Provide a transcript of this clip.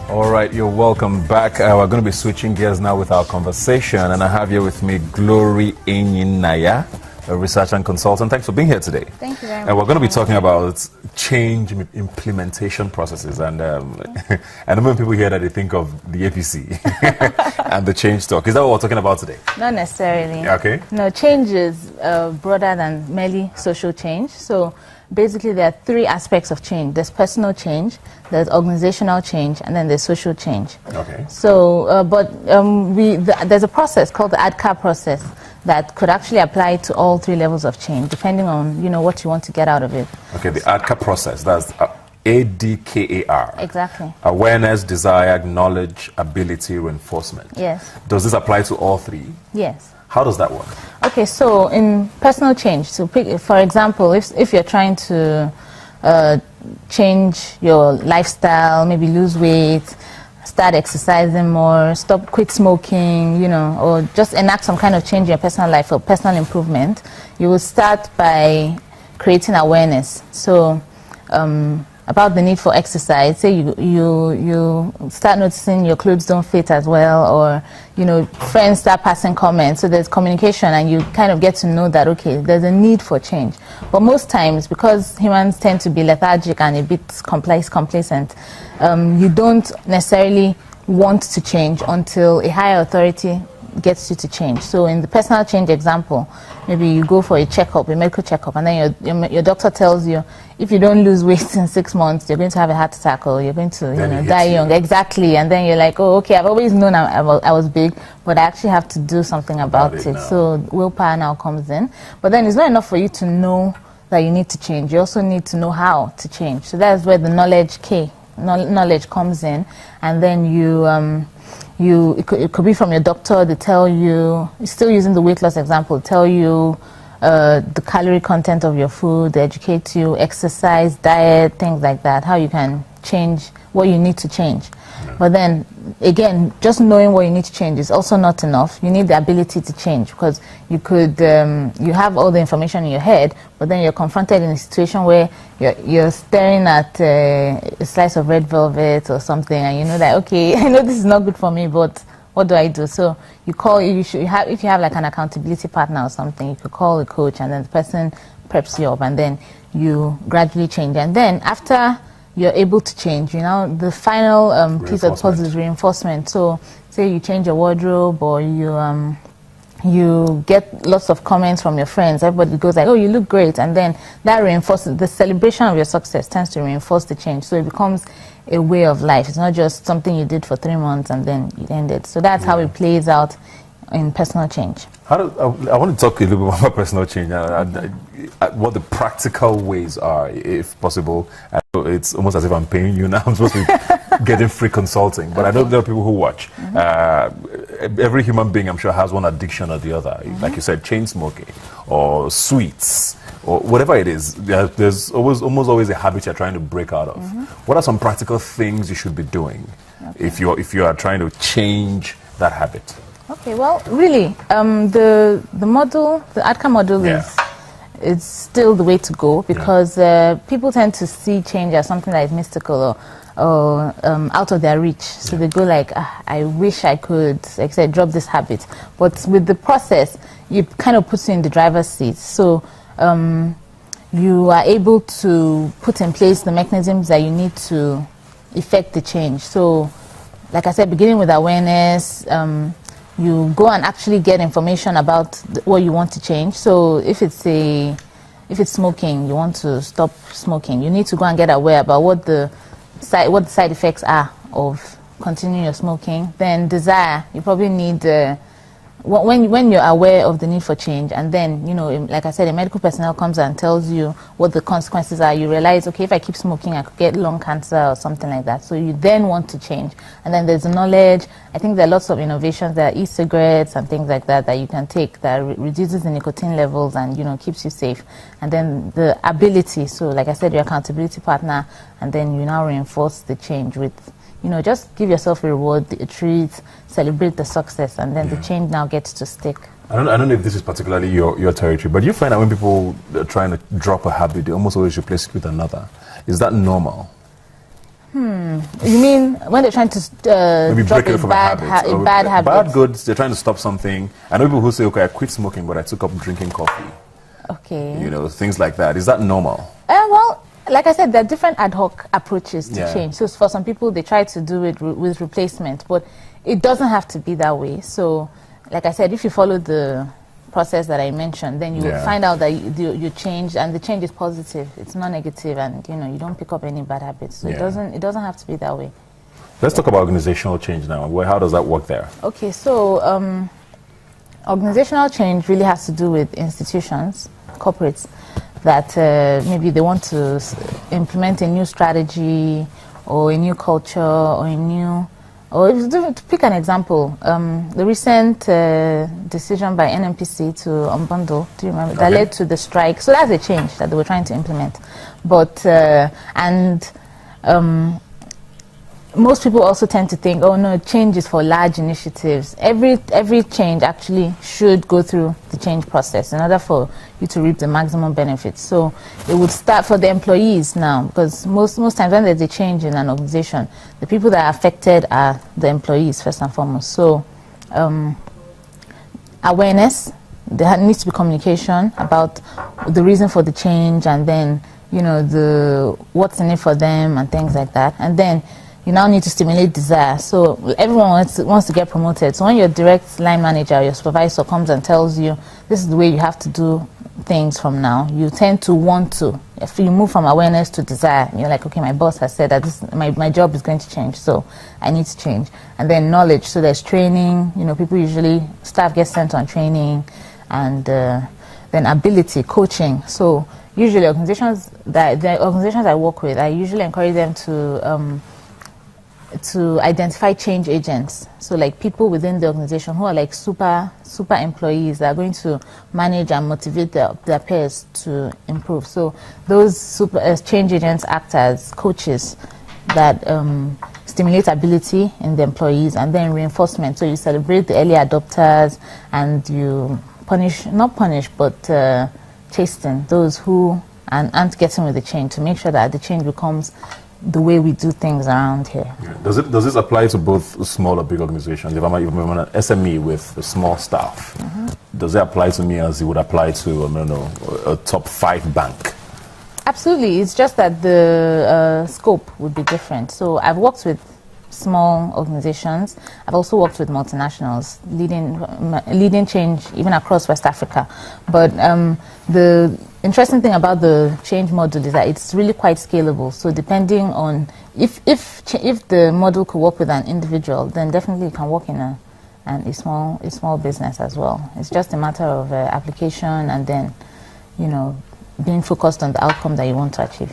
All right, you're welcome back. We're going to be switching gears now with our conversation, and I have here with me Glory Enyinaya, a researcher and consultant. Thanks for being here today. Thank you very much. And we're going to be talking about change implementation processes, and and the moment people hear that, they think of the APC and the change talk. Is that what we're talking about today? Not necessarily. Okay. No, change is broader than merely social change. So basically, there are three aspects of change. There's personal change, there's organizational change, and then there's social change. Okay. So, there's a process called the ARCA process that could actually apply to all three levels of change, depending on what you want to get out of it. Okay, the ARCA process. That's ADKAR. Exactly. Awareness, desire, knowledge, ability, reinforcement. Yes. Does this apply to all three? Yes. How does that work? Okay, so in personal change, so for example, if you're trying to change your lifestyle, maybe lose weight, start exercising more, quit smoking, or just enact some kind of change in your personal life or personal improvement, you will start by creating awareness. So about the need for exercise. Say you start noticing your clothes don't fit as well, or friends start passing comments. So there's communication, and you kind of get to know that okay, there's a need for change. But most times, because humans tend to be lethargic and a bit complacent, you don't necessarily want to change until a higher authority gets you to change. So in the personal change example, maybe you go for a checkup, a medical checkup, and then your doctor tells you if you don't lose weight in 6 months, you're going to have a heart attack, or you're going to die young. Exactly. And then you're like, oh, okay, I've always known I was big, but I actually have to do something about it. So willpower now comes in. But then it's not enough for you to know that you need to change. You also need to know how to change. So that's where the knowledge comes in, and then it could be from your doctor. They tell you, still using the weight loss example, tell you the calorie content of your food, they educate you, exercise, diet, things like that, how you can change what you need to change. But then, again, just knowing what you need to change is also not enough. You need the ability to change, because you could, you have all the information in your head, but then you're confronted in a situation where you're staring at a slice of red velvet or something, and you know that, okay, I know this is not good for me, but what do I do? So if you have like an accountability partner or something, you could call a coach, and then the person preps you up, and then you gradually change. And then after you're able to change, the final piece of the puzzle is reinforcement. So say you change your wardrobe, or you get lots of comments from your friends. Everybody goes like, oh, you look great. And then that reinforces, the celebration of your success tends to reinforce the change. So it becomes a way of life. It's not just something you did for 3 months and then it ended. So that's how it plays out in personal change. I want to talk a little bit more about personal change, what the practical ways are, if possible. It's almost as if I'm paying you now. I'm supposed to be getting free consulting, but I know there are people who watch. Every human being, I'm sure, has one addiction or the other. Like you said, chain smoking or sweets or whatever it is. There's almost always a habit you're trying to break out of. What are some practical things you should be doing if you are trying to change that habit? Okay, well, really, the ARCA model is still the way to go, because people tend to see change as something that is mystical or out of their reach. So they go like, I wish I could, like I said, drop this habit. But with the process, it kind of puts you in the driver's seat. So you are able to put in place the mechanisms that you need to effect the change. So, like I said, beginning with awareness, you go and actually get information about what you want to change. So if it's smoking, you want to stop smoking, you need to go and get aware about what the side effects are of continuing your smoking. Then desire, you probably need when you're aware of the need for change, and then like I said, a medical personnel comes and tells you what the consequences are, you realize, okay, if I keep smoking, I could get lung cancer or something like that. So you then want to change. And then there's the knowledge. I think there are lots of innovations. There are e-cigarettes and things like that you can take that reduces the nicotine levels and keeps you safe. And then the ability, so like I said, your accountability partner, and then you now reinforce the change with just give yourself a reward, a treat, celebrate the success, and then the change now gets to stick. I don't know if this is particularly your territory, but you find that when people are trying to drop a habit, they almost always replace it with another. Is that normal? You mean when they're trying to Maybe drop break it from a habit. a bad habit? Bad goods, they're trying to stop something. I know people who say, okay, I quit smoking, but I took up drinking coffee. Okay. You know, things like that. Is that normal? Well, like I said, there are different ad hoc approaches to Yeah. change. So for some people, they try to do it with replacement, but it doesn't have to be that way. So, like I said, if you follow the process that I mentioned, then you will Yeah. find out that you change, and the change is positive. It's not negative, and you don't pick up any bad habits. So Yeah. it doesn't have to be that way. Let's talk about organizational change now. How does that work there? Okay, so organizational change really has to do with institutions, corporates, that maybe they want to implement a new strategy or a new culture or to pick an example, the recent decision by NMPC to unbundle, do you remember, that led to the strike. So that's a change that they were trying to implement. But, most people also tend to think, oh no, change is for large initiatives. Every change actually should go through the change process in order for you to reap the maximum benefits. So it would start for the employees now, because most times when there's a change in an organization, the people that are affected are the employees first and foremost. So awareness, there needs to be communication about the reason for the change, and then what's in it for them and things like that. And then you now need to stimulate desire. So everyone wants to get promoted. So when your direct line manager, your supervisor comes and tells you this is the way you have to do things from now, you tend to want to. If you move from awareness to desire, you're like, okay, my boss has said that my job is going to change, so I need to change. And then knowledge. So there's training. Staff gets sent on training, and then ability, coaching. So usually the organizations I work with, I usually encourage them to identify change agents. So like people within the organization who are like super employees that are going to manage and motivate their peers to improve. So those change agents act as coaches that stimulate ability in the employees, and then reinforcement. So you celebrate the early adopters, and you chasten those who aren't getting with the change, to make sure that the change becomes the way we do things around here. Yeah. Does this apply to both small or big organizations? If I'm an SME with a small staff, does it apply to me as it would apply to a top 5 bank? Absolutely. It's just that the scope would be different. So I've worked with small organizations. I've also worked with multinationals, leading change even across West Africa. But the interesting thing about the change model is that it's really quite scalable. So depending on if the model could work with an individual, then definitely it can work in a small business as well. It's just a matter of application, and then being focused on the outcome that you want to achieve.